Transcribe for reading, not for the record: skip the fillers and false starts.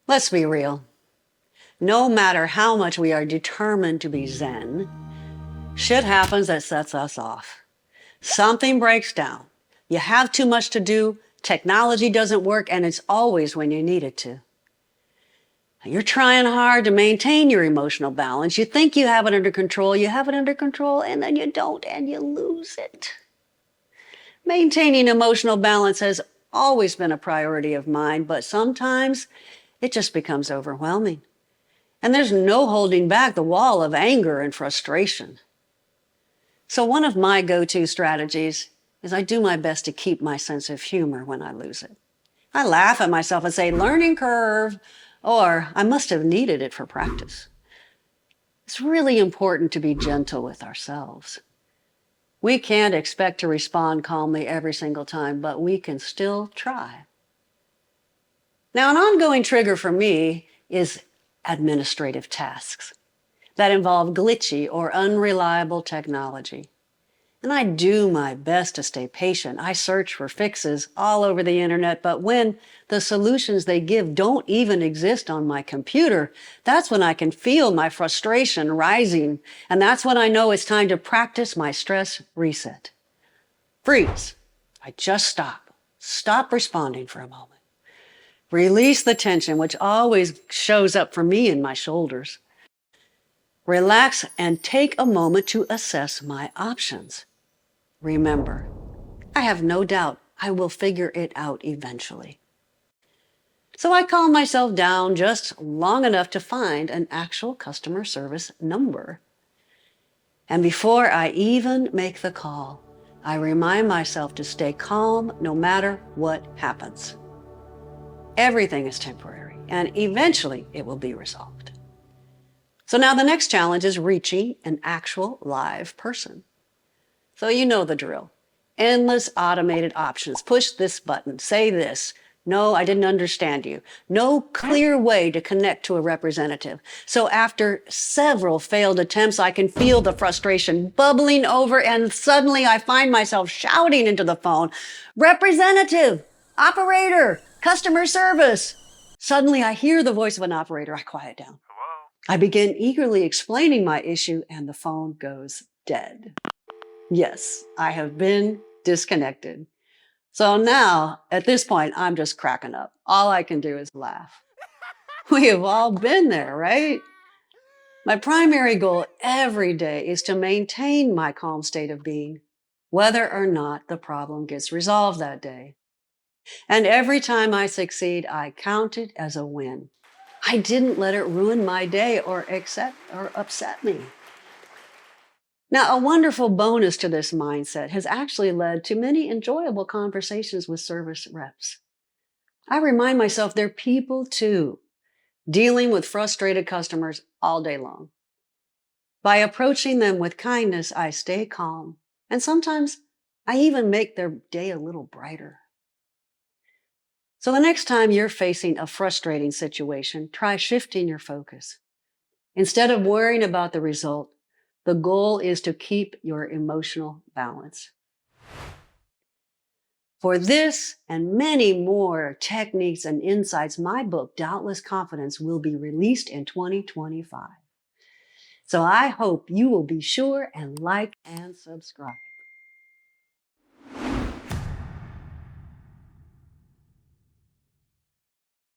Let's be real. No matter how much we are determined to be Zen, shit happens that sets us off. Something breaks down. You have too much to do, technology doesn't work, and it's always when you need it to. You're trying hard to maintain your emotional balance. You think you have it under control, and then you don't, and you lose it. Maintaining emotional balance has always been a priority of mine, but sometimes it just becomes overwhelming. And there's no holding back the wall of anger and frustration. So one of my go-to strategies is I do my best to keep my sense of humor when I lose it. I laugh at myself and say, learning curve, or I must have needed it for practice. It's really important to be gentle with ourselves. We can't expect to respond calmly every single time, but we can still try. Now, an ongoing trigger for me is administrative tasks that involve glitchy or unreliable technology. And I do my best to stay patient. I search for fixes all over the internet, but when the solutions they give don't even exist on my computer, that's when I can feel my frustration rising. And that's when I know it's time to practice my stress reset. Freeze. I just stop. Stop responding for a moment. Release the tension, which always shows up for me in my shoulders. Relax and take a moment to assess my options. Remember, I have no doubt I will figure it out eventually. So I calm myself down just long enough to find an actual customer service number. And before I even make the call, I remind myself to stay calm no matter what happens. Everything is temporary, and eventually it will be resolved. So now the next challenge is reaching an actual live person. So you know the drill. Endless automated options. Push this button, say this. No, I didn't understand you. No clear way to connect to a representative. So after several failed attempts, I can feel the frustration bubbling over, and suddenly I find myself shouting into the phone, "Representative, operator, customer service." Suddenly I hear the voice of an operator. I quiet down. Hello? I begin eagerly explaining my issue, and the phone goes dead. Yes, I have been disconnected. So now, at this point, I'm just cracking up. All I can do is laugh. We have all been there, right? My primary goal every day is to maintain my calm state of being, whether or not the problem gets resolved that day. And every time I succeed, I count it as a win. I didn't let it ruin my day or upset me. Now, a wonderful bonus to this mindset has actually led to many enjoyable conversations with service reps. I remind myself they're people too, dealing with frustrated customers all day long. By approaching them with kindness, I stay calm, and sometimes I even make their day a little brighter. So the next time you're facing a frustrating situation, try shifting your focus. Instead of worrying about the result, the goal is to keep your emotional balance. For this and many more techniques and insights, my book, Doubtless Confidence, will be released in 2025. So I hope you will be sure and like and subscribe.